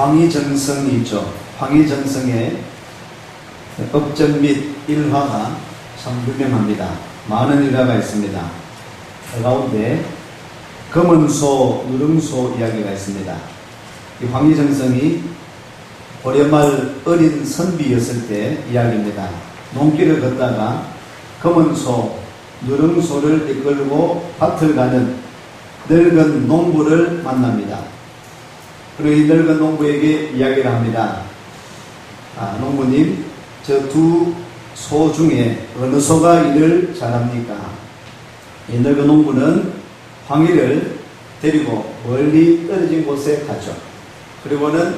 황희정성이 있죠. 황희정성의 업적 및 일화가 참 유명합니다. 많은 일화가 있습니다. 그 가운데 검은소, 누렁소 이야기가 있습니다. 이 황희정성이 고려말 어린 선비였을 때 이야기입니다. 농길을 걷다가 검은소, 누렁소를 이끌고 밭을 가는 늙은 농부를 만납니다. 그리고 이 늙은 농부에게 이야기를 합니다. 농부님, 저 두 소 중에 어느 소가 일을 잘합니까? 이 늙은 농부는 황희를 데리고 멀리 떨어진 곳에 갔죠. 그리고는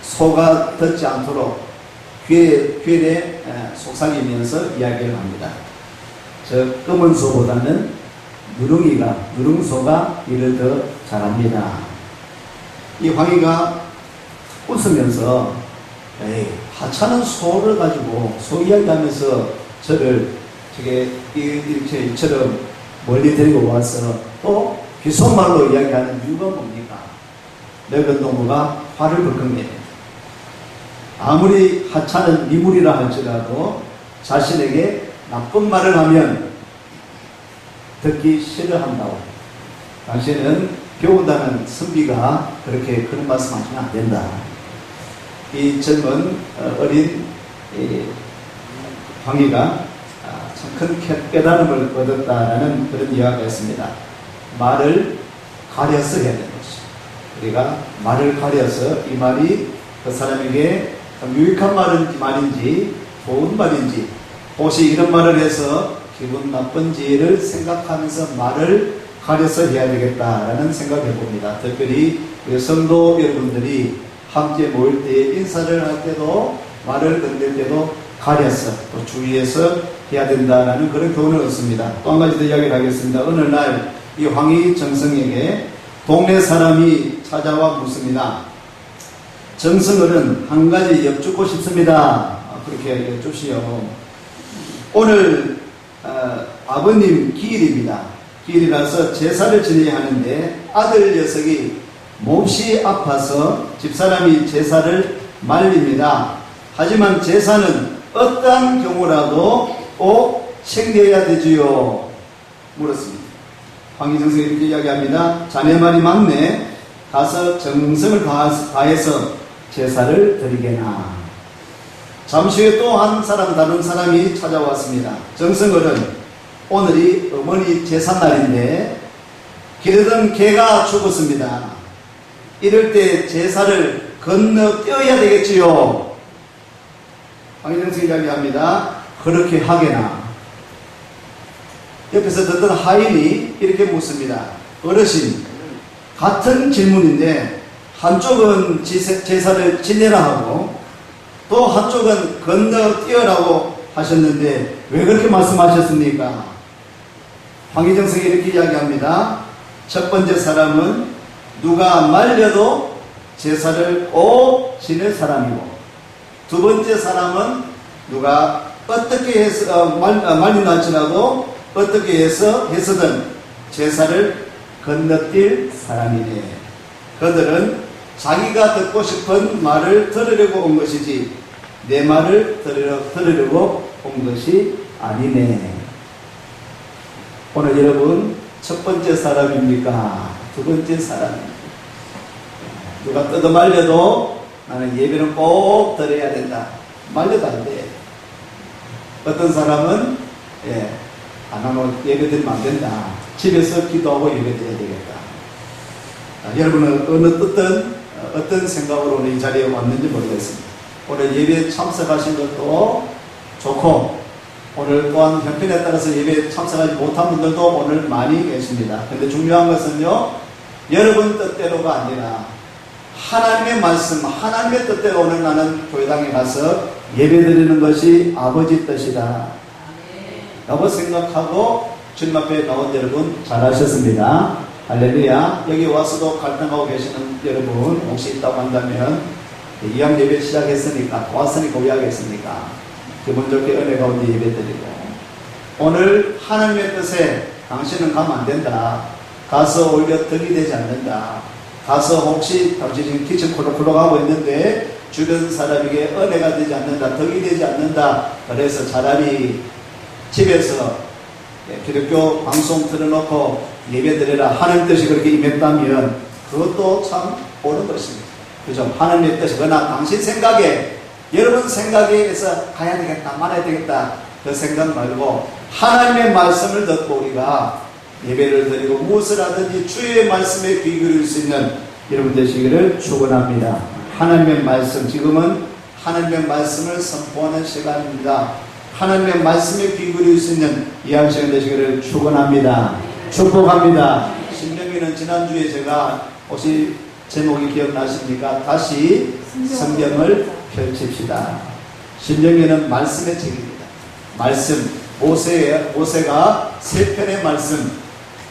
소가 듣지 않도록 귀에 속삭이면서 이야기를 합니다. 저 검은 소보다는 누렁소가 일을 더 잘합니다. 이 황희가 웃으면서 하찮은 소를 가지고 소 이야기하면서 저를 이처럼 멀리 데리고 와서 또 귓속말로 이야기하는 이유가 뭡니까? 늙은 농부가 화를 불끈해요. 아무리 하찮은 미물이라 할지라도 자신에게 나쁜 말을 하면 듣기 싫어한다고. 당신은 배운다는 선비가 그렇게 그런 말씀 하시면 안 된다. 이 젊은 어린 황희가 참 큰 깨달음을 얻었다라는 그런 이야기가 있습니다. 말을 가려서 해야 되는 것이죠. 우리가 말을 가려서 이 말이 그 사람에게 유익한 말인지 좋은 말인지 혹시 이런 말을 해서 기분 나쁜지를 생각하면서 말을 가려서 해야 되겠다라는 생각을 해봅니다. 특별히 우리 성도 여러분들이 함께 모일 때 인사를 할 때도 말을 건넬 때도 가려서 또 주의해서 해야 된다라는 그런 교훈을 얻습니다. 또 한 가지 더 이야기를 하겠습니다. 어느 날 이 황희정성에게 동네 사람이 찾아와 묻습니다. 정성어른 한 가지 여쭙고 싶습니다. 그렇게 여쭙시오. 오늘 아버님 기일입니다. 기일이라서 제사를 지내야 하는데 아들 녀석이 몹시 아파서 집사람이 제사를 말립니다. 하지만 제사는 어떠한 경우라도 꼭 챙겨야 되지요? 물었습니다. 황희정성이 이렇게 이야기합니다. 자네 말이 맞네. 가서 정성을 다해서 제사를 드리게나. 잠시 후에 또 다른 사람이 찾아왔습니다. 정성어른, 오늘이 어머니 제삿날인데 기르던 개가 죽었습니다. 이럴 때 제사를 건너뛰어야 되겠지요? 황희정성이 이야기합니다. 그렇게 하게나. 옆에서 듣던 하인이 이렇게 묻습니다. 어르신, 같은 질문인데 한쪽은 제사를 지내라 하고 또 한쪽은 건너뛰어라고 하셨는데 왜 그렇게 말씀하셨습니까? 황희정성이 이렇게 이야기합니다. 첫 번째 사람은 누가 말려도 제사를 꼭 지낼 사람이고, 두 번째 사람은 누가 어떻게 해서 말린다 할지라도 어떻게 해서든 제사를 건너뛸 사람이네. 그들은 자기가 듣고 싶은 말을 들으려고 온 것이지 내 말을 들으려고 온 것이 아니네. 오늘 여러분 첫 번째 사람입니까? 두 번째 사람입니까? 누가 뜯어 말려도 나는 예배는 꼭 드려야 된다. 말려도 안 돼. 어떤 사람은 안 하면 예배 드리면 안 된다. 집에서 기도하고 예배 드려야 되겠다. 여러분은 어떤 생각으로 오늘 이 자리에 왔는지 모르겠습니다. 오늘 예배에 참석하신 것도 좋고, 오늘 또한 형편에 따라서 예배에 참석하지 못한 분들도 오늘 많이 계십니다. 근데 중요한 것은요, 여러분 뜻대로가 아니라 하나님의 말씀, 하나님의 뜻대로 오늘 나는 교회당에 가서 예배드리는 것이 아버지 뜻이다 라고 생각하고 주님 앞에 나온 여러분 잘하셨습니다. 할렐루야. 여기 와서도 갈등하고 계시는 여러분 혹시 있다고 한다면 이왕 예배 시작했으니까, 왔으니까 왜 하겠습니까? 기분 좋게 은혜 가운데 예배드리고, 오늘 하나님의 뜻에 당신은 가면 안 된다, 가서 오히려 덕이 되지 않는다, 가서 혹시 당신 지금 기침 콜록콜록 하고 있는데 주변 사람에게 은혜가 되지 않는다, 덕이 되지 않는다. 그래서 차라리 집에서 기독교 방송 틀어놓고 예배드려라 하는 뜻이 그렇게 임했다면 그것도 참 옳은 것입니다. 그죠? 하나님의 뜻이. 그러나 당신 생각에, 여러분 생각에서 가야 되겠다, 말아야 되겠다 그 생각 말고 하나님의 말씀을 듣고 우리가 예배를 드리고 무엇을 하든지 주의 말씀에 귀 기울일 수 있는 여러분 되시기를 축원합니다. 하나님의 말씀, 지금은 하나님의 말씀을 선포하는 시간입니다. 하나님의 말씀에 귀 기울일 수 있는 이한 시간 되시기를 축원합니다. 축복합니다. 신명기는 지난주에 제가 혹시 제목이 기억나십니까? 다시 성경을 펼칩시다. 신명기는 말씀의 책입니다. 말씀, 모세가 세 편의 말씀,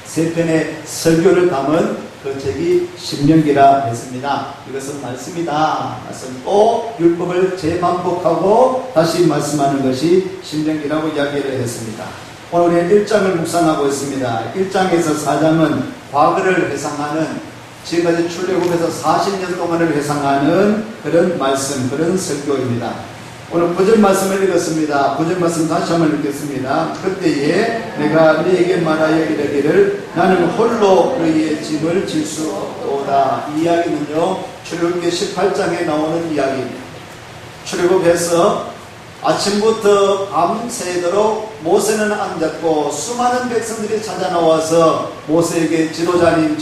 세 편의 설교를 담은 그 책이 신명기라 했습니다. 이것은 말씀이다. 말씀 또 율법을 재반복하고 다시 말씀하는 것이 신명기라고 이야기를 했습니다. 오늘 우리 1장을 묵상하고 있습니다. 1장에서 4장은 과거를 회상하는, 지금까지 출애굽에서 40년 동안을 회상하는 그런 말씀, 그런 설교입니다. 오늘 9절 말씀을 읽었습니다. 9절 말씀 다시 한번 읽겠습니다. 그때에 내가 너에게 말하여 이르기를 나는 홀로 너희의 짐을 질 수 없도다. 이 이야기는요, 출애굽기 18장에 나오는 이야기입니다. 출애굽에서 아침부터 밤새도록 모세는 앉았고 수많은 백성들이 찾아 나와서 모세에게 지도자님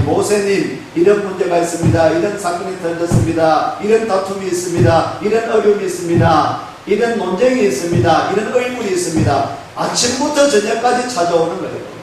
모세님 이런 문제가 있습니다. 이런 사건이 터졌습니다. 이런 다툼이 있습니다. 이런 어려움이 있습니다. 이런 논쟁이 있습니다. 이런 의문이 있습니다. 아침부터 저녁까지 찾아오는 거예요.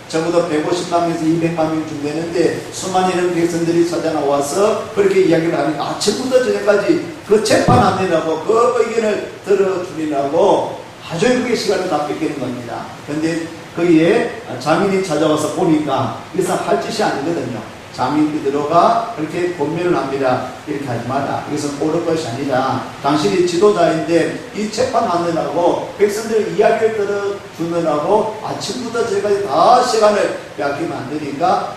적어도 150만명에서 200만명 준대는데 수많은 백성들이 찾아 나와서 그렇게 이야기를 하니 아침부터 저녁까지 그 재판하느라고 그 의견을 들어주느라고 아주 그게 시간을 다 뺏기는 겁니다. 그런데 거기에 장인이 찾아와서 보니까 이것은 할 짓이 아니거든요. 장인이 들어가 그렇게 권면을 합니다. 이렇게 하지 마라. 이것은 옳은 것이 아니다. 당신이 지도자인데 이 재판하느라고 백성들 이야기를 들어주느라고 아침부터 저희까지 다 시간을 빼앗기면 안 되니까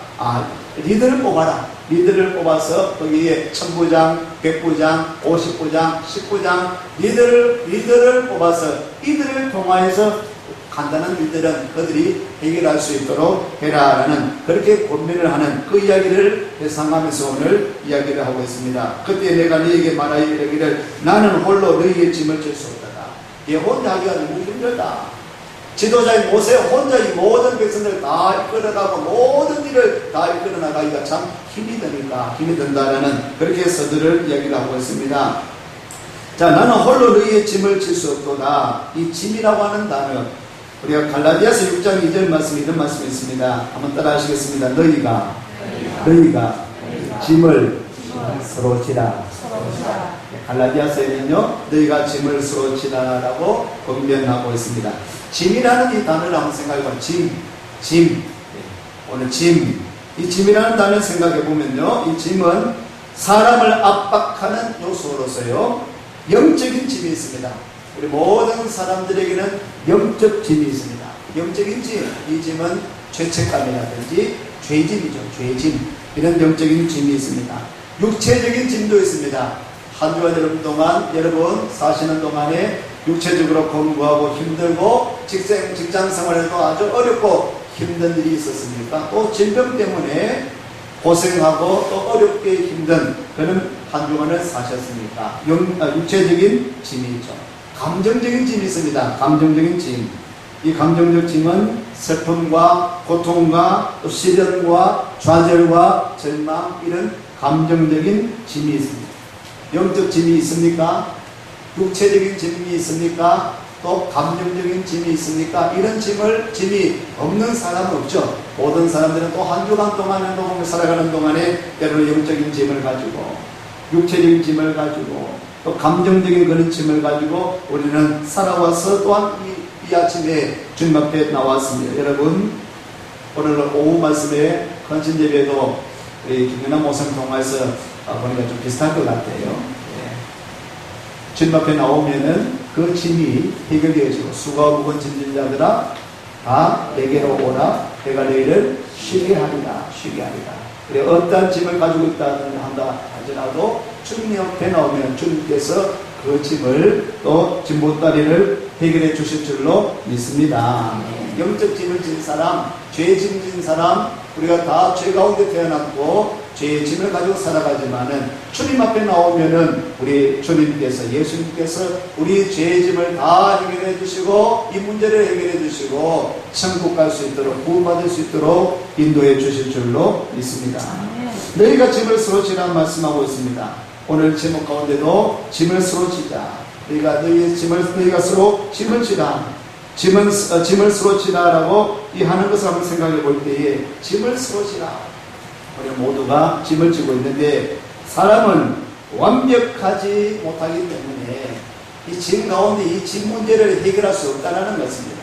리더를 뽑아라. 리더를 뽑아서 거기에 1000부장, 100부장, 50부장, 10부장 리더를 뽑아서 이들을 통하여서 간단한 일들은 그들이 해결할 수 있도록 해라라는 그렇게 권면을 하는 그 이야기를 회상하면서 오늘 이야기를 하고 있습니다. 그때 내가 너에게 말하여 이르기를 나는 홀로 너희의 짐을 질 수 없다. 얘 혼자 하기가 너무 힘들다. 지도자인 모세 혼자 이 모든 백성들을 다 이끌어가고 모든 일을 다 이끌어 나가기가 참 힘이 든다라는 그렇게 서두를 이야기를 하고 있습니다. 자, 나는 홀로 너희의 짐을 질 수 없도다. 이 짐이라고 하는 단어, 우리가 갈라디아서 6장 2절 말씀, 이런 말씀이 있습니다. 한번 따라 하시겠습니다. 너희가 짐을 서로 지라. 갈라디아서에는요, 너희가 짐을 서로 지라라고 권면하고 있습니다. 짐이라는 이 단어를 한번 생각해보면, 짐. 오늘 짐. 이 짐이라는 단어를 생각해보면요, 이 짐은 사람을 압박하는 요소로서요, 영적인 짐이 있습니다. 우리 모든 사람들에게는 영적 짐이 있습니다. 영적인 짐, 이 짐은 죄책감이라든지 죄짐이죠. 죄짐. 이런 영적인 짐이 있습니다. 육체적인 짐도 있습니다. 한 주간 여러분 사시는 동안에 육체적으로 공부하고 힘들고 직장 생활에도 아주 어렵고 힘든 일이 있었습니까? 또 질병 때문에 고생하고 또 어렵게 힘든 그런 한 주간을 사셨습니까? 육체적인 짐이 있죠. 감정적인 짐이 있습니다. 감정적인 짐. 이 감정적 짐은 슬픔과 고통과 또 시련과 좌절과 절망, 이런 감정적인 짐이 있습니다. 영적 짐이 있습니까? 육체적인 짐이 있습니까? 또 감정적인 짐이 있습니까? 이런 짐이 없는 사람은 없죠. 모든 사람들은 또 한 주간 동안에 살아가는 동안에 때로는 영적인 짐을 가지고 육체적인 짐을 가지고 또 감정적인 그런 짐을 가지고 우리는 살아와서 또한 이 아침에 주님 앞에 나왔습니다. 여러분, 오늘 오후 말씀에 헌신 예배도 우리 김연아 목사님 통해서 보니까 좀 비슷할 것 같아요. 주님 앞에 나오면은 그 짐이 해결되어지고 수고와 무거운 짐진 자들아 다 내게로 오라. 내가 너희를 쉬게 하리라. 그래 어떠한 짐을 가지고 한다 하더라도 주님 옆에 나오면 주님께서 그 짐을 또 짐보따리를 해결해 주실 줄로 믿습니다. 영적 짐을 진 사람, 죄 짐 진 사람, 우리가 다 죄 가운데 태어났고 죄의 짐을 가지고 살아가지만은 주님 앞에 나오면은 우리 주님께서, 예수님께서 우리 죄의 짐을 다 해결해 주시고 이 문제를 해결해 주시고 천국 갈 수 있도록, 구원받을 수 있도록 인도해 주실 줄로 믿습니다. 너희가 짐을 서로 지라 말씀하고 있습니다. 오늘 제목 가운데도 짐을 서로 지자. 너희가 서로 짐을 지라. 짐을 서로 지라라고 이 하는 것을 한번 생각해 볼 때에 짐을 서로 지라. 우리 모두가 짐을 지고 있는데 사람은 완벽하지 못하기 때문에 이 짐 가운데 이 짐 문제를 해결할 수 없다는 것입니다.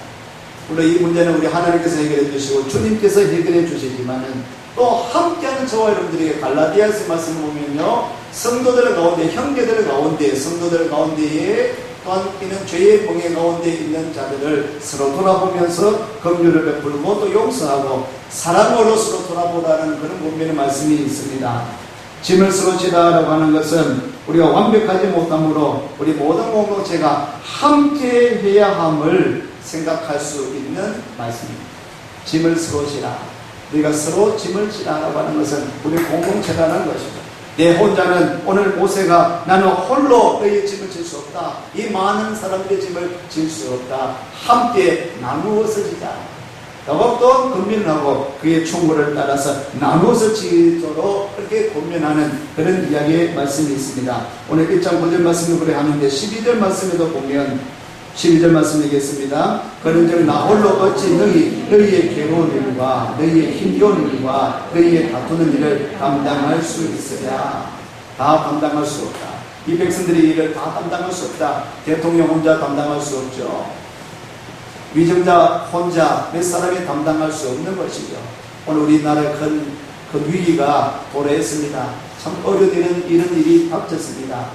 물론 이 문제는 우리 하나님께서 해결해 주시고 주님께서 해결해 주시지만은 또 함께하는 저와 여러분들에게 갈라디아서 말씀을 보면요, 성도들 가운데, 형제들 가운데, 성도들 가운데에 또한 이는 죄의 멍에 가운데 있는 자들을 서로 돌아보면서 긍휼을 베풀고 또 용서하고 사랑으로 서로 돌아보라는 그런 분명한 말씀이 있습니다. 짐을 서로 지라라고 하는 것은 우리가 완벽하지 못함으로 우리 모든 공동체가 함께 해야 함을 생각할 수 있는 말씀입니다. 짐을 서로 지라. 우리가 서로 짐을 지라라고 하는 것은 우리 공동체라는 것이죠. 내 혼자는 오늘 모세가 나는 홀로 너희의 짐을 질 수 없다. 이 많은 사람들의 짐을 질 수 없다. 함께 나누어서 지자. 더욱더 권면하고 그의 충고를 따라서 나누어서 지도록 그렇게 권면하는 그런 이야기의 말씀이 있습니다. 오늘 1장 9절 말씀을 그래 하는데 12절 말씀에도 보면 12절 말씀드리겠습니다. 그런즉 나 홀로 어찌 너희의 괴로운 일과 너희의 힘겨운 일과 너희의 다투는 일을 감당할 수 있으랴. 다 감당할 수 없다. 이 백성들의 일을 다 감당할 수 없다. 대통령 혼자 감당할 수 없죠. 위정자 혼자 몇 사람이 감당할 수 없는 것이죠. 오늘 우리나라의 큰 위기가 도래했습니다. 참 어려운 이런 일이 닥쳤습니다.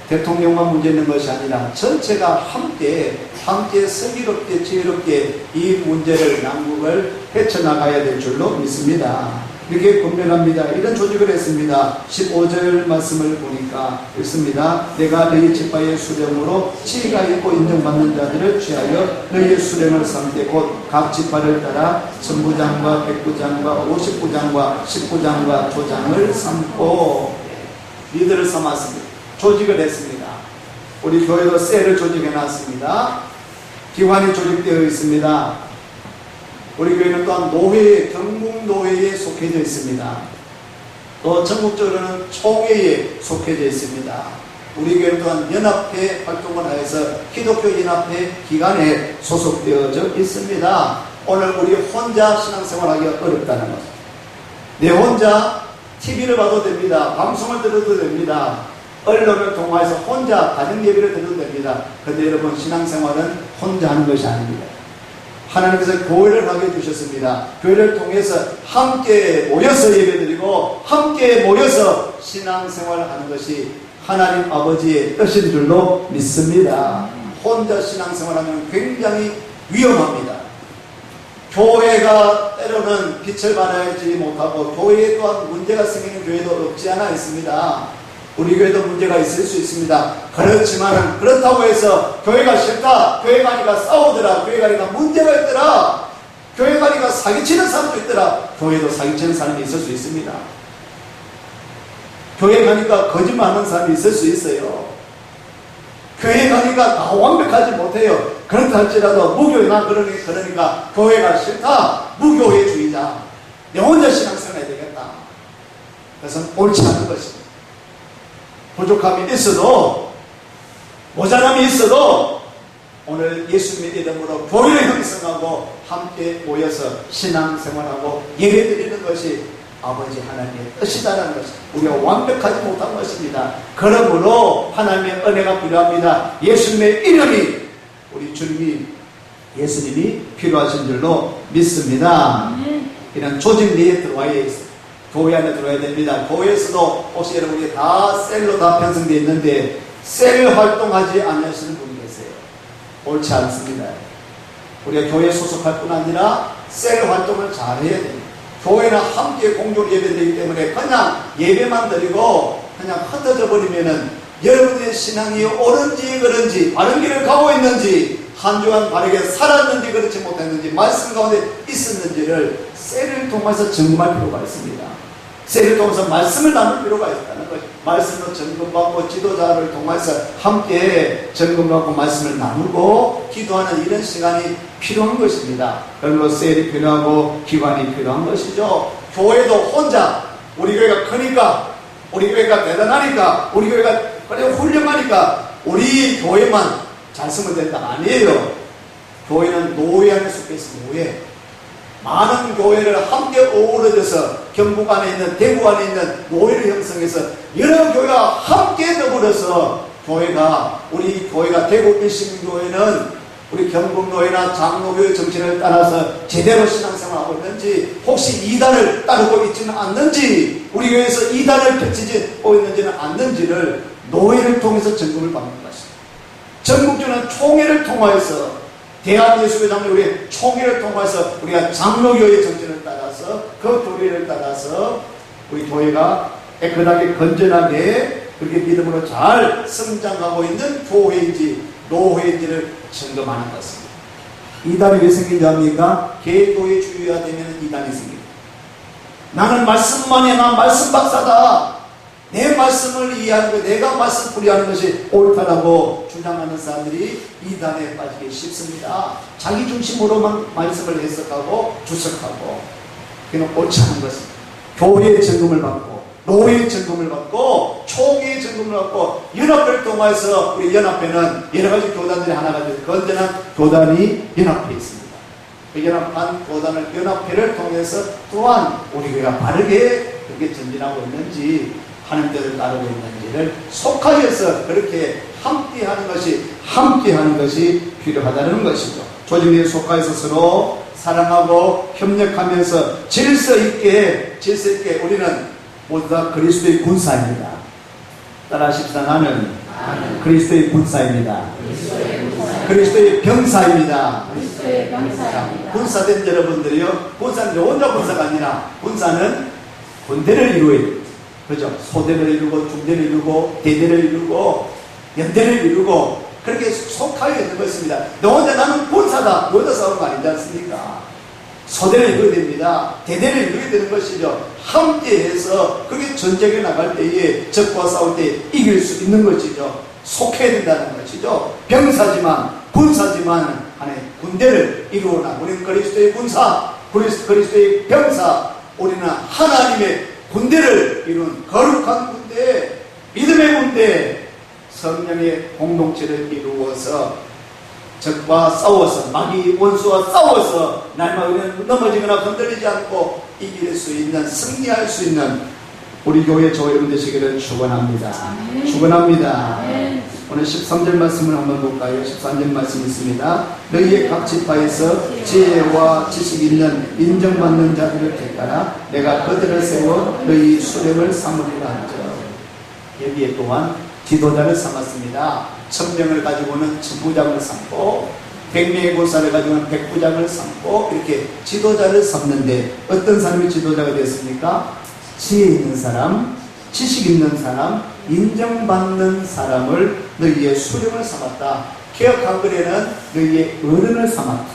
대통령만 문제 있는 것이 아니라 전체가 함께 슬기롭게 지혜롭게 이 문제를 난국을 헤쳐나가야 될 줄로 믿습니다. 이렇게 권면합니다. 이런 조직을 했습니다. 15절 말씀을 보니까 읽습니다. 내가 너희 지파의 수령으로 지위가 있고 인정받는 자들을 취하여 너희의 수령을 삼되 곧 각 지파를 따라 천부장과 백부장과 50부장과 10부장과 조장을 삼고 리더를 삼았습니다. 조직을 했습니다. 우리 교회도 셀을 조직해 놨습니다. 기관이 조직되어 있습니다. 우리 교회는 또한 경북노회에 속해져 있습니다. 또 전국적으로는 총회에 속해져 있습니다. 우리 교회는 또한 연합회 활동을 하여서 기독교연합회 기관에 소속되어져 있습니다. 오늘 우리 혼자 신앙생활하기가 어렵다는 거죠. 내 혼자 TV를 봐도 됩니다. 방송을 들어도 됩니다. 언론을 통해서 혼자 가정 예배를 드려도 됩니다. 그런데 여러분, 신앙생활은 혼자 하는 것이 아닙니다. 하나님께서 교회를 하게 해주셨습니다. 교회를 통해서 함께 모여서 예배드리고 함께 모여서 신앙생활을 하는 것이 하나님 아버지의 뜻인 줄로 믿습니다. 혼자 신앙생활하면 굉장히 위험합니다. 교회가 때로는 빛을 발하지 못하고 교회에 또한 문제가 생기는 교회도 없지 않아 있습니다. 우리 교회도 문제가 있을 수 있습니다. 그렇지만 그렇다고 해서 교회가 싫다, 교회 가니까 싸우더라, 교회 가니까 문제가 있더라, 교회 가니까 사기치는 사람도 있더라. 교회도 사기치는 사람이 있을 수 있습니다. 교회 가니까 거짓말하는 사람이 있을 수 있어요. 교회 가니까 다 완벽하지 못해요. 그렇다 할지라도 무교회나 그러니까 교회가 싫다, 무교회주의자, 내 혼자 신앙생활 해야 되겠다. 그래서 옳지 않은 것입니다. 부족함이 있어도, 모자람이 있어도 오늘 예수님의 이름으로 교회를 형성하고 함께 모여서 신앙생활하고 예배드리는 것이 아버지 하나님의 뜻이다라는 것입니다. 우리가 완벽하지 못한 것입니다. 그러므로 하나님의 은혜가 필요합니다. 예수님의 이름이, 우리 주님이, 예수님이 필요하신 줄로 믿습니다. 이런 조직 내에 들어와야 있습니다. 교회 안에 들어야 됩니다. 교회에서도 혹시 여러분이 다 셀로 다 편성되어 있는데 셀 활동하지 않으시는 분이 계세요. 옳지 않습니다. 우리가 교회에 소속할 뿐 아니라 셀 활동을 잘 해야 됩니다. 교회는 함께 공존 예배되기 때문에 그냥 예배만 드리고 그냥 흩어져 버리면은 여러분의 신앙이 옳은지 그른지 바른 길을 가고 있는지 한 주간 바르게 살았는지 그렇지 못했는지 말씀 가운데 있었는지를 셀을 통해서 점검할 필요가 있습니다. 셀을 통해서 말씀을 나눌 필요가 있다는 거죠. 말씀으로 점검받고 지도자를 통해서 함께 점검받고 말씀을 나누고 기도하는 이런 시간이 필요한 것입니다. 그러므로 셀이 필요하고 기관이 필요한 것이죠. 교회도 혼자 우리 교회가 크니까 우리 교회가 대단하니까 우리 교회가 그래 훌륭하니까 우리 교회만 잘 쓰면 된다. 아니에요. 교회는 노예 안에 속해 있습니다. 노예. 많은 교회를 함께 어우러져서 경북 안에 있는 대구 안에 있는 노예를 형성해서 여러 교회가 함께 더불어서 교회가 우리 교회가 대구 일심교회는 우리 경북노회나 장로교회 정신을 따라서 제대로 신앙생활하고 있는지 혹시 이단을 따르고 있지는 않는지 우리 교회에서 이단을 펼치고 있는지는 않는지를 노회를 통해서 점검을 받는 것입니다. 전국주는 총회를 통하여서 대한예수교 장로교회 총회를 통해서 우리가 장로교회의 정신을 따라서 그 교리를 따라서 우리 교회가 깨끗하게 건전하게 그렇게 믿음으로 잘 성장하고 있는 교회인지 노회인지를 점검하는 것입니다. 이단이 왜 생긴지 압니까? 계도의 주의가 되면 이단이 생깁니다. 나는 말씀만 해, 난 말씀 박사다. 내 말씀을 이해하고 내가 말씀 풀이하는 것이 옳다라고 주장하는 사람들이 이단에 빠지기 쉽습니다. 자기 중심으로만 말씀을 해석하고 주석하고 그는 옳지 않은 것입니다. 교회의 점검을 받고 노예의 점검을 받고 총회의 점검을 받고 연합회를 통해서 우리 연합회는 여러가지 교단들이 하나가 되는 건전한 교단이 연합해 있습니다. 그 연합한 교단을 연합회를 통해서 또한 우리 교회가 바르게 그렇게 전진하고 있는지 하는 데를 따르고 있는지를 속하여서 그렇게 함께하는 것이 필요하다는 것이죠. 조직에 속하여서 서로 사랑하고 협력하면서 질서 있게 우리는 모두 다 그리스도의 군사입니다. 따라하십시다. 나는 그리스도의 군사입니다. 그리스도의 병사입니다. 군사된 여러분들이요, 군사는 혼자 군사가 아니라 군사는 군대를 이루어야 됩니다. 그죠? 소대를 이루고 중대를 이루고 대대를 이루고 연대를 이루고 그렇게 속하여 있는 것입니다. 너 혼자 나는 군사다. 혼자 싸우는 거 아니지 않습니까? 소대를 이루어야 됩니다. 대대를 이루어야 되는 것이죠. 함께해서 그게 전쟁에 나갈 때에 적과 싸울 때 이길 수 있는 것이죠. 속해야 된다는 것이죠. 병사지만 군사지만 안에 군대를 이루어나 우리는 그리스도의 군사, 그리스도의 병사, 우리는 하나님의 군대를 이룬 거룩한 군대, 믿음의 군대, 성령의 공동체를 이루어서 적과 싸워서 마귀 원수와 싸워서 날마다 우리는 넘어지거나 건드리지 않고 이길 수 있는, 승리할 수 있는 우리 교회 조회원 되시기를 축원합니다. 축원합니다. 오늘 13절 말씀을 한번 볼까요? 13절 말씀 있습니다. 너희의 각 지파에서 지혜와 지식 있는 인정받는 자들을 택하라. 내가 그들을 세워 너희 수령을 삼으리라 하죠. 여기에 또한 지도자를 삼았습니다. 1000명을 가지고는 천부장을 삼고 100명의 군사를 가지고는 백부장을 삼고 이렇게 지도자를 삼는데 어떤 사람이 지도자가 됐습니까? 지혜 있는 사람, 지식 있는 사람, 인정받는 사람을 너희의 수령을 삼았다. 개역 한글에는 너희의 어른을 삼았다.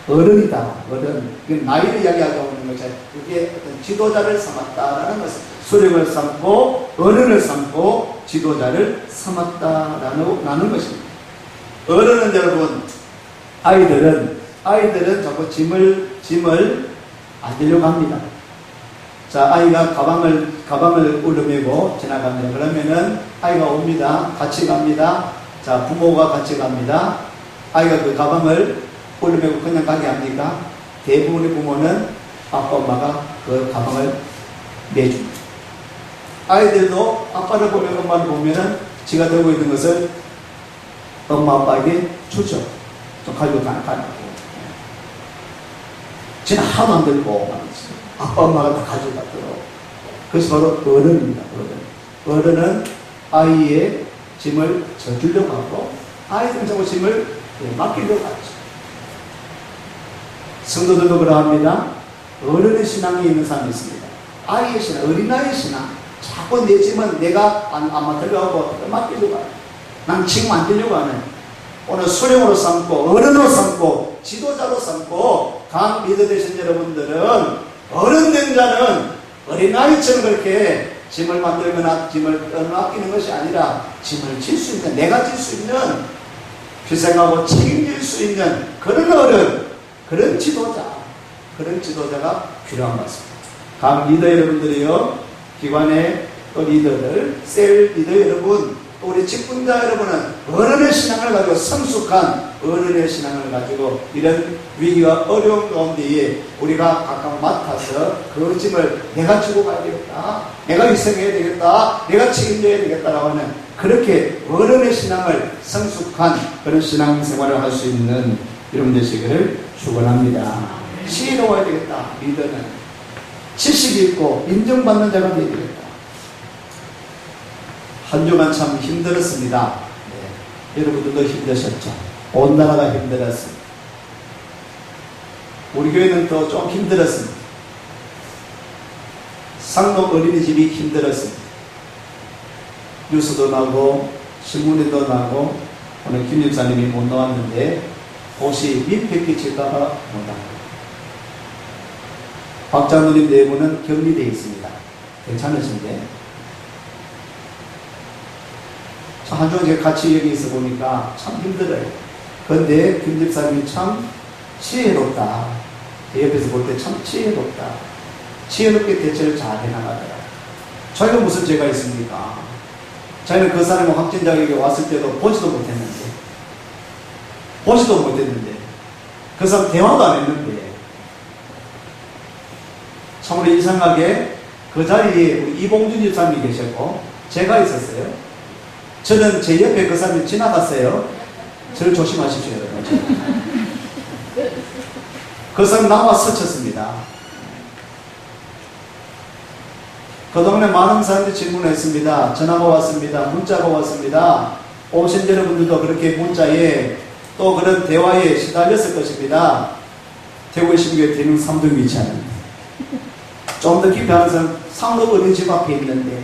어른이다. 어른. 이건 나이를 이야기하고 있는 거죠. 이게 어떤 지도자를 삼았다라는 것은 수령을 삼고 어른을 삼고 지도자를 삼았다라는 것입니다. 어른은 여러분, 아이들은 자꾸 짐을 안 들려고 합니다. 자, 아이가 가방을 울려매고 지나갑니다. 그러면은 아이가 옵니다. 같이 갑니다. 자, 부모가 같이 갑니다. 아이가 그 가방을 울려매고 그냥 가게 합니까? 대부분의 부모는 아빠, 엄마가 그 가방을 내줍니다. 아이들도 아빠를 보면 엄마를 보면은 지가 들고 있는 것을 엄마, 아빠에게 주죠. 좀 가지고 가라고. 지는 하도 안 들고 말이지. 아빠, 엄마가 다 가져갔도록. 그것이 바로 어른입니다. 어른은 아이의 짐을 져주려고 하고 아이들은 자꾸 짐을 맡기려고 하죠. 성도들도 그러합니다. 어른의 신앙이 있는 사람이 있습니다. 아이의 신앙, 어린아이의 신앙. 자꾸 내 짐은 내가 안 맡으려고 하고 맡기려고 하네. 난 지금 안 되려고 하네. 오늘 수령으로 삼고 어른으로 삼고 지도자로 삼고 강 리더 되신 여러분들은 어른 된 자는 어린아이처럼 그렇게 짐을 만들거나 짐을 떠맡기는 것이 아니라 짐을 질 수 있는, 내가 질 수 있는, 희생하고 책임질 수 있는 그런 어른, 그런 지도자가 필요한 것 같습니다. 각 리더 여러분들이요, 기관의 또 리더들, 셀 리더 여러분, 또 우리 직분자 여러분은 어른의 신앙을 가지고, 성숙한 어른의 신앙을 가지고 이런 위기와 어려운 가운데에 우리가 각각 맡아서 그 짐을 내가 지고 가야 되겠다, 내가 희생해야 되겠다, 내가 책임져야 되겠다라고 하는 그렇게 어른의 신앙을, 성숙한 그런 신앙 생활을 할 수 있는 여러분 되시기를 축원합니다. 지혜로워야 되겠다. 리더는 지식이 있고 인정받는 자가 되어야 되겠다. 한 주간 참 힘들었습니다. 네. 여러분들도 힘드셨죠. 온 나라가 힘들었습니다. 우리 교회는 또 좀 힘들었습니다. 상록 어린이집이 힘들었습니다. 뉴스도 나고 신문에도 나고 오늘 김 집사님이 못 나왔는데 혹시 민폐 끼칠까봐 못 나왔습니다. 박장로님 내부는 격리되어 있습니다. 괜찮으신데? 한 주간 제가 같이 여기 있어 보니까 참 힘들어요. 그런데 김 집사님이 참 지혜롭다. 옆에서 볼 때 참 지혜롭다. 지혜롭게 대처를 잘 해나가더라. 저희가 무슨 죄가 있습니까? 저희는 그 사람이 확진자에게 왔을 때도 보지도 못했는데, 그 사람 대화도 안 했는데, 참으로 이상하게 그 자리에 우리 이봉준 집사님이 계셨고 제가 있었어요. 저는 제 옆에 그 사람이 지나갔어요. 저를 조심하십시오, 여러분. 그 사람 나와 스쳤습니다. 그동안에 많은 사람들이 질문했습니다. 전화가 왔습니다. 문자가 왔습니다. 오신 여러분들도 그렇게 문자에 또 그런 대화에 시달렸을 것입니다. 대구의 신교회 대명 3등 위치하는 좀 더 깊이 하는 사람 상록 어린이집 앞에 있는데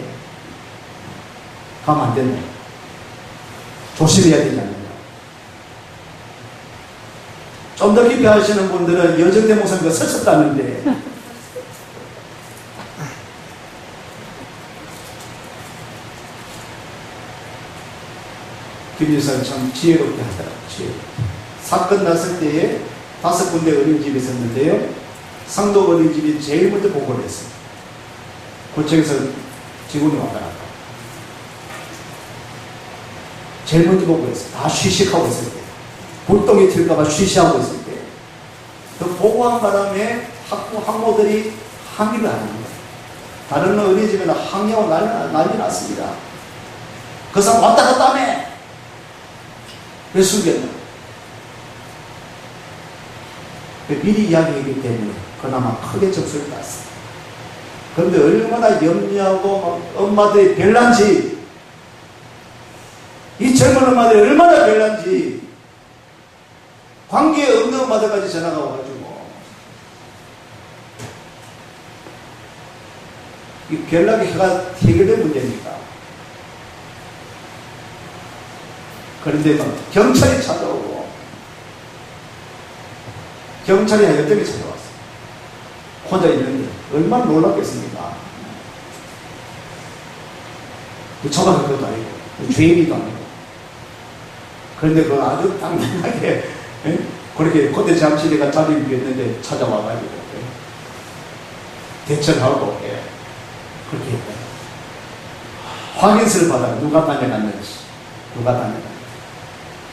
가면 안 된다. 조심해야 되지 않느냐. 좀 더 깊이 하시는 분들은 여정대 목사님과 서쳤다는데 김 여사는 참 지혜롭게 하더라고요. 지혜롭게. 사건 났을 때에 5군데 어린이집이 있었는데요. 상도 어린이집이 제일 먼저 보고를 했어요. 고청에서 직원이 왔더라고요. 제일 먼저 보고했어요. 다 쉬쉬하고 있을 때. 불똥이 튈까봐 쉬쉬하고 있을 때. 그 보고한 바람에 학부모들이 항의를 하는 거예요. 다른 어린이집에는 항의하고 난리 났습니다. 그 사람 왔다 갔다 하며 왜 숨겼나? 미리 이야기하기 때문에 그나마 크게 점수를 땄어요. 그런데 얼마나 염려하고 엄마들이 별난지, 이 젊은 엄마들이 얼마나 별난지, 관계 없는 엄마들까지 전화가 와가지고 이 별난이 해결된 문제입니까? 그런데 경찰이 찾아오고 경찰이 해결되게 찾아왔어요. 혼자 있는데 얼마나 놀랐겠습니까? 처벌할 것도 아니고 죄인이도 아니고. 그런데 그걸 아주 당당하게 그렇게 그때 잠시내가 자리를 비웠는데 찾아와가지고 대처를 하고 그렇게 했다. 확인서를 받아. 누가 다녀갔는지, 누가 다녀갔는지.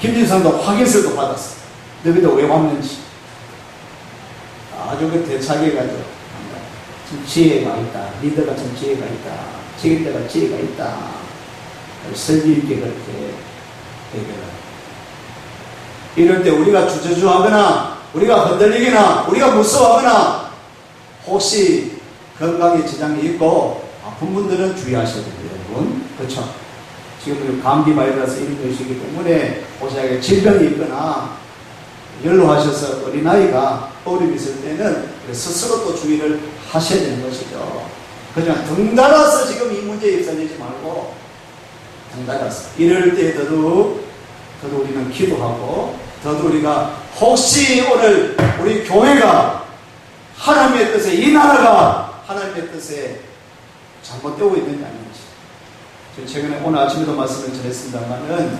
김진상도 확인서도 받았어. 너희도 왜 왔는지. 아주 그 대차게가지고 좀 지혜가 있다. 리더가 좀 지혜가 있다. 책임자가 지혜가 있다. 설비 있게 그렇게 해결을. 이럴 때 우리가 주저주하거나 우리가 흔들리거나 우리가 무서워하거나 혹시 건강에 지장이 있고 아픈 분들은 주의하셔야 됩니다. 여러분. 그렇죠? 지금 감기 바이러스 이런 것이기 때문에 혹시 질병이 있거나 연로하셔서 어린아이가 어려움이 있을 때는 스스로 또 주의를 하셔야 되는 것이죠. 그냥 덩달아서 지금 이 문제에 휩싸이지 말고 덩달아서 이럴 때 더더욱 우리는 기도하고 더더욱 우리가 혹시 오늘 우리 교회가 하나님의 뜻에 이 나라가 하나님의 뜻에 잘못되고 있는지 아닌지 최근에 오늘 아침에도 말씀을 전했습니다만은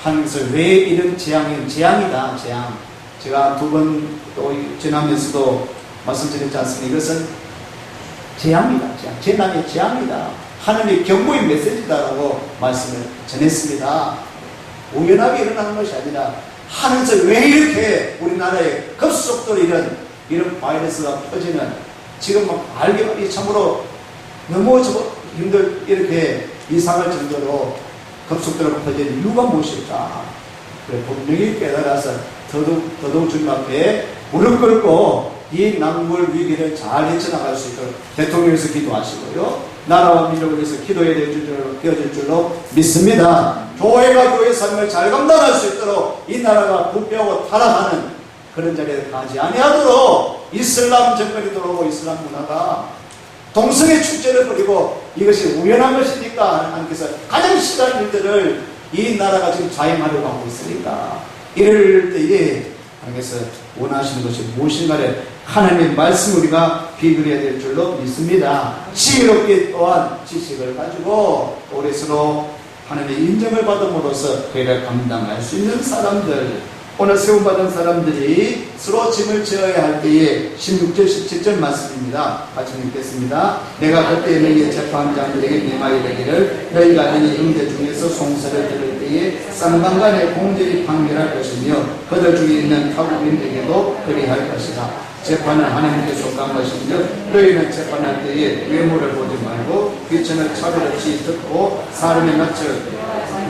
하나님께서 왜 이런 재앙이다 재앙 제가 두 번 또 지나면서도 말씀드렸지 않습니까? 이것은 재앙이다 재난의 재앙이다 하나님의 경고의 메시지다라고 말씀을 전했습니다. 우연하게 일어나는 것이 아니라 하나님께서 왜 이렇게 우리나라에 급속도로 이런 바이러스가 퍼지는 지금 막 알기 참으로 너무 이렇게 이상할 정도로 급속도로 퍼지는 이유가 무엇일까? 그래 분명히 깨달아서 더더욱 주님 앞에 무릎 꿇고 이 낭물 위기를 잘 헤쳐나갈 수 있도록 대통령에서 기도하시고요. 나라와 민족을 위해서 기도해야 되어질 줄로 믿습니다. 교회가 교회의 삶을 잘 감당할 수 있도록 이 나라가 부패하고 타락하는 그런 자리에 가지 아니하도록 이슬람 정권이 들어오고 이슬람 문화가 동성애 축제를 벌이고 이것이 우연한 것입니까? 하나님께서 가장 심한 일들을 이 나라가 지금 자행하려고 하고 있으니까 이럴 때에 하나님께서 원하시는 것이 무엇인가를 하나님의 말씀 우리가 비교해야 될 줄로 믿습니다. 지혜롭게 또한 지식을 가지고 우리 서로 하나님의 인정을 받음으로써 그를 감당할 수 있는 사람들 오늘 세움받은 사람들이 서로 짐을 지어야 할 때에 16절 17절 말씀입니다. 같이 읽겠습니다. 내가 그때 너희의 재판장들에게 명하이르기를 너희가 너희 형제 중에서 송사를 들을 때에 쌍방간에 공정히 판결할 것이며 그들 중에 있는 타국인에게도 그리할 것이다. 재판은 하나님께 속한 것이며 너희는 재판할 때에 외모를 보지 말고 귀천을 차별 없이 듣고 사람의 낯을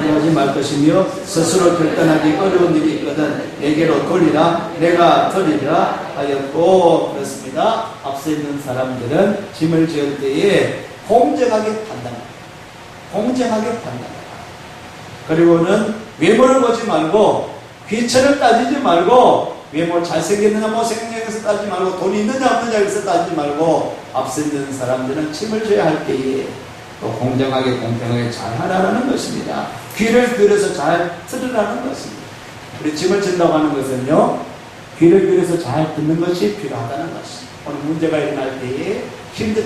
하지 말 것이며 스스로 결단하기 어려운 일이 있거든 내게로 돌리라 내가 드리리라 하였고 그렇습니다. 앞서 있는 사람들은 짐을 지을 때에 공정하게 판단하라. 그리고는 외모를 보지 말고 귀천을 따지지 말고 외모 잘생겼느냐 못생겼느냐에서 따지지 말고 돈이 있느냐 없느냐에서 따지지 말고 앞서 있는 사람들은 짐을 져야 할 때에 또 공정하게 공평하게 잘 하라는 것입니다. 귀를 기울여서 잘 들으라는 것입니다. 우리 짐을 진다고 하는 것은요 귀를 기울여서 잘 듣는 것이 필요하다는 것입니다. 오늘 문제가 일어날 때에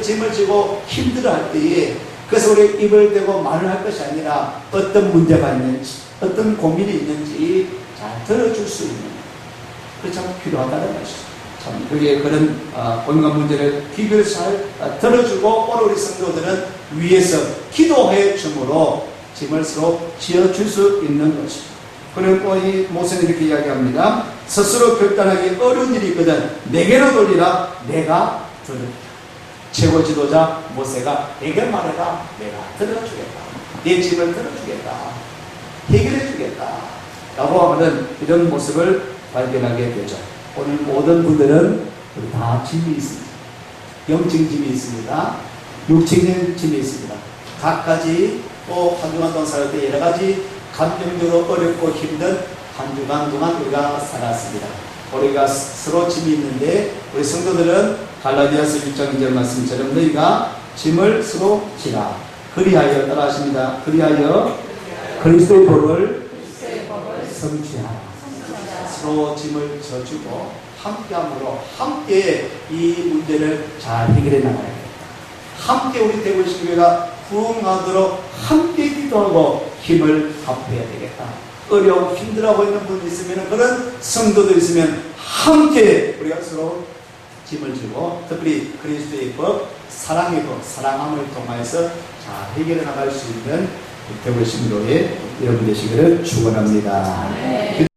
짐을 지고 힘들어할 때에 그래서 우리 입을 대고 말을 할 것이 아니라 어떤 문제가 있는지 어떤 고민이 있는지 잘 들어줄 수 있는 그게 참 필요하다는 것이죠. 참 그게 그런 온갖 문제를 귀를 잘 들어주고 오늘 우리 성도들은 위에서 기도해 줌으로 짐을 서로 지어줄 수 있는 것이죠. 그리고 이 모세는 이렇게 이야기합니다. 스스로 결단하기 어려운 일이 있거든 내게로 돌리라 내가 들으리라. 최고 지도자 모세가 내게 말해라 내가 들어주겠다. 내 짐을 들어주겠다. 해결해주겠다. 라고 하는 이런 모습을 발견하게 되죠. 오늘 모든 분들은 다 짐이 있습니다. 영적인 짐이 있습니다. 육체적인 짐이 있습니다. 각가지 또 한 주간 동안 살 때 여러 가지 감정적으로 어렵고 힘든 한 주간 동안 우리가 살았습니다. 우리가 서로 짐이 있는데 우리 성도들은 갈라디아서 6장 2절 말씀처럼 너희가 짐을 서로 지라. 그리하여 따라하십니다. 그리하여 그리스도의 법을 성취하라. 서로 짐을 져주고 함께함으로 함께 이 문제를 잘 해결해 나가야 됩니다. 함께 우리 대구신교회가 부흥하도록 함께 기도하고 힘을 합해야 되겠다. 어려운 힘들어하고 있는 분이 있으면 그런 성도들 있으면 함께 우리가 서로 짐을 지고 특히 그리스도의 법 사랑의 법 사랑함을 통해서 잘 해결해 나갈 수 있는 대구신교회 여러분 되시기를 축원합니다.